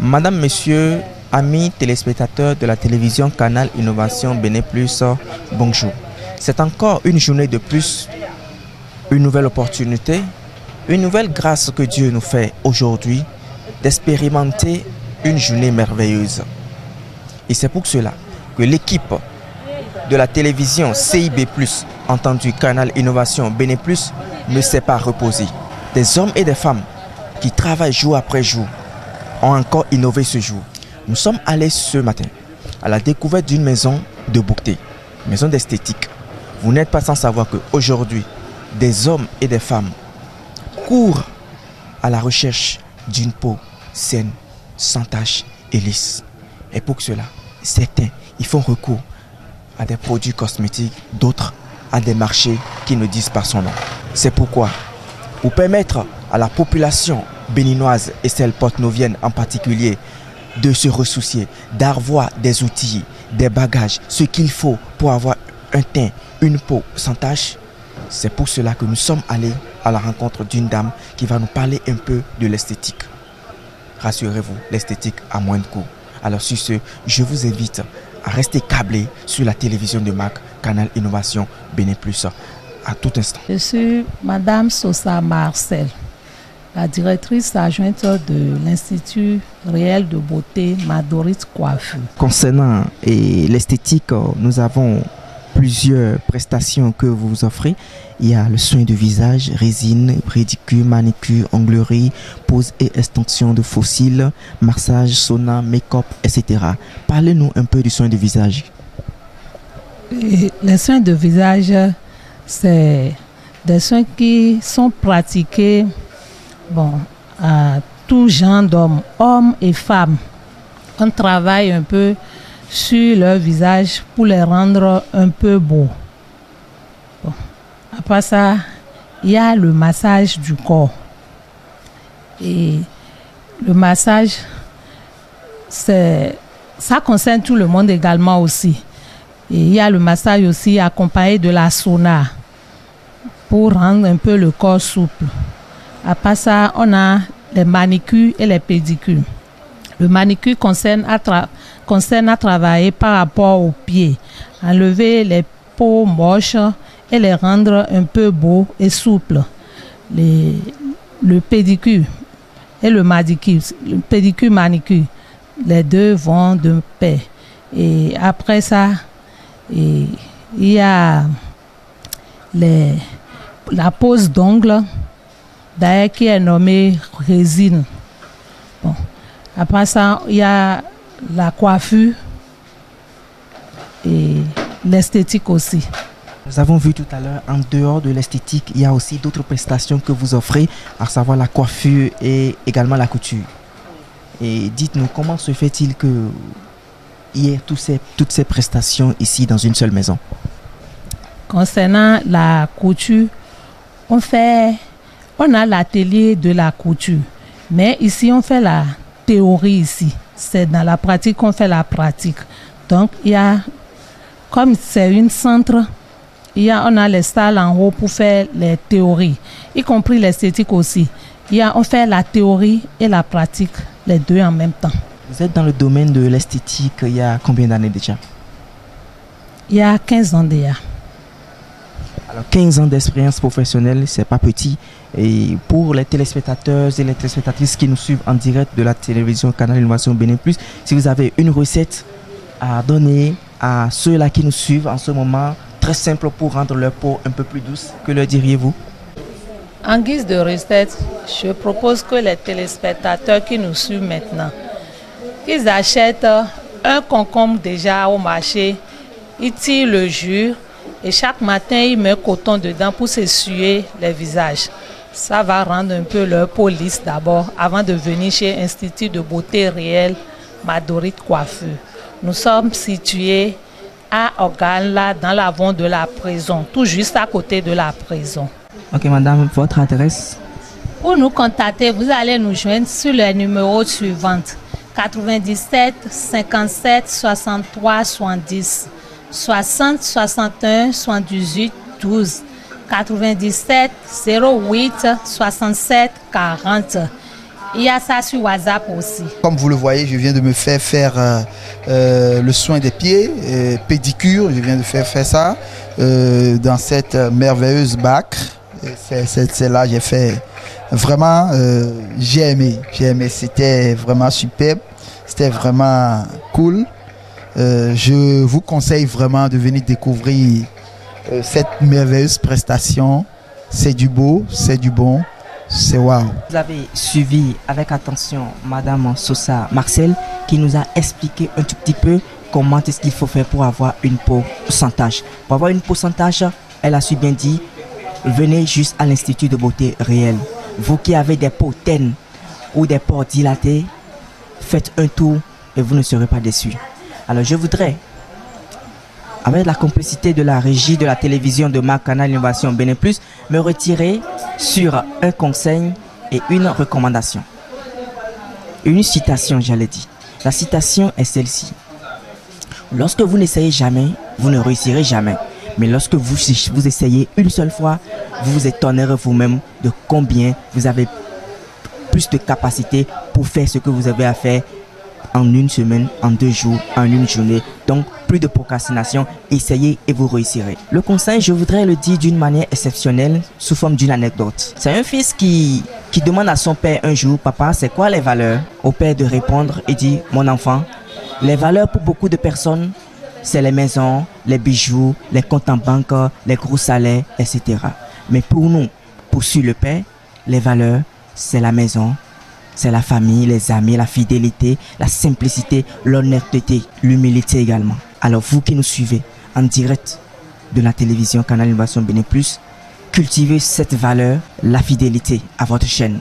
Madame, Monsieur, amis téléspectateurs de la télévision Canal Innovation Bénin Plus, bonjour. C'est encore une journée de plus, une nouvelle opportunité, une nouvelle grâce que Dieu nous fait aujourd'hui d'expérimenter une journée merveilleuse. Et c'est pour cela que l'équipe de la télévision CIB+, entendu Canal Innovation Bénin Plus, ne s'est pas reposée. Des hommes et des femmes qui travaillent jour après jour ont encore innové ce jour. Nous sommes allés ce matin à la découverte d'une maison de beauté, maison d'esthétique. Vous n'êtes pas sans savoir qu'aujourd'hui, des hommes et des femmes courent à la recherche d'une peau saine, sans taches et lisse. Et pour cela, certains y font recours à des produits cosmétiques, d'autres à des marchés qui ne disent pas son nom. C'est pourquoi, pour permettre à la population béninoise et celle porte-novienne en particulier de se ressoucier, d'avoir des outils, des bagages, ce qu'il faut pour avoir un teint, une peau sans tache, c'est pour cela que nous sommes allés à la rencontre d'une dame qui va nous parler un peu de l'esthétique. Rassurez-vous, l'esthétique a moins de coût. Alors sur ce, je vous invite à rester câblé sur la télévision de marque Canal Innovation Bénin Plus à tout instant. Je suis Madame Sosa Marcel, la directrice adjointe de l'Institut réel de beauté Madorit Coiffure. Concernant l'esthétique, nous avons plusieurs prestations que vous offrez. Il y a le soin de visage, résine, pédicure, manicure, onglerie, pose et extension de fossiles, massage, sauna, make-up, etc. Parlez-nous un peu du soin de visage. Les soins de visage, c'est des soins qui sont pratiqués à tout genre d'hommes, hommes et femmes. On travaille un peu sur leur visage pour les rendre un peu beaux. Après ça, il y a le massage du corps. Et le massage, ça concerne tout le monde également aussi. Et il y a le massage aussi accompagné de la sauna pour rendre un peu le corps souple. Après ça, on a les manicures et les pédicures. Le manicure concerne à travailler par rapport aux pieds, enlever les peaux moches et les rendre un peu beaux et souples. Le pédicure et le pédicure-manicure, les deux vont de pair. Et après ça, il y a la pose d'ongles, d'ailleurs qui est nommée résine. Après ça, il y a la coiffure et l'esthétique aussi. Nous avons vu tout à l'heure, en dehors de l'esthétique, il y a aussi d'autres prestations que vous offrez, à savoir la coiffure et également la couture. Et dites-nous, comment se fait-il qu'il y ait toutes ces prestations ici dans une seule maison? Concernant la couture, on a l'atelier de la couture. Mais ici, on fait la théorie ici. C'est dans la pratique qu'on fait la pratique. Donc, comme c'est un centre, on a les salles en haut pour faire les théories, y compris l'esthétique aussi. On fait la théorie et la pratique, les deux en même temps. Vous êtes dans le domaine de l'esthétique il y a combien d'années déjà? Il y a 15 ans déjà. Alors 15 ans d'expérience professionnelle, c'est pas petit. Et pour les téléspectateurs et les téléspectatrices qui nous suivent en direct de la télévision Canal Innovation Bénin Plus, si vous avez une recette à donner à ceux-là qui nous suivent en ce moment, très simple pour rendre leur peau un peu plus douce, que leur diriez-vous? En guise de recette, je propose que les téléspectateurs qui nous suivent maintenant, qu'ils achètent un concombre déjà au marché, ils tirent le jus et chaque matin ils mettent coton dedans pour s'essuyer les visages. Ça va rendre un peu leur peau lisse d'abord avant de venir chez Institut de beauté réel Madorit Coiffure. Nous sommes situés à Ogala, dans l'avant de la prison, tout juste à côté de la prison. Ok madame, votre adresse? Pour nous contacter, vous allez nous joindre sur le numéro suivant: 97 57 63 70 60 61 78 12 97 08 67 40. Il y a ça sur WhatsApp aussi. Comme vous le voyez, je viens de me faire le soin des pieds, pédicure, je viens de faire ça dans cette merveilleuse Bacre. C'est là j'ai fait vraiment, j'ai aimé, c'était vraiment superbe, c'était vraiment cool. Je vous conseille vraiment de venir découvrir cette merveilleuse prestation. C'est du beau, c'est du bon, c'est waouh. Vous avez suivi avec attention Madame Sosa Marcel qui nous a expliqué un tout petit peu comment est-ce qu'il faut faire pour avoir une peau sans tache. Pour avoir une peau sans tache, elle a su bien dit, venez juste à l'Institut de beauté réel. Vous qui avez des peaux ternes ou des pores dilatés, faites un tour et vous ne serez pas déçus. Alors je voudrais, avec la complicité de la régie de la télévision de ma canal Innovation Bénin Plus, me retirer sur un conseil et une recommandation. Une citation, j'allais dire. La citation est celle-ci. Lorsque vous n'essayez jamais, vous ne réussirez jamais. Mais lorsque vous essayez une seule fois, vous vous étonnerez vous-même de combien vous avez plus de capacité pour faire ce que vous avez à faire en une semaine, en 2 jours, en une journée. Donc, plus de procrastination, essayez et vous réussirez. Le conseil, je voudrais le dire d'une manière exceptionnelle, sous forme d'une anecdote. C'est un fils qui demande à son père un jour, papa, c'est quoi les valeurs? Au père de répondre et dit, mon enfant, les valeurs pour beaucoup de personnes, c'est les maisons, les bijoux, les comptes en banque, les gros salaires, etc. Mais pour nous, poursuit le père, les valeurs, c'est la maison, c'est la famille, les amis, la fidélité, la simplicité, l'honnêteté, l'humilité également. Alors vous qui nous suivez en direct de la télévision Canal Innovation Bénin Plus, cultivez cette valeur, la fidélité à votre chaîne.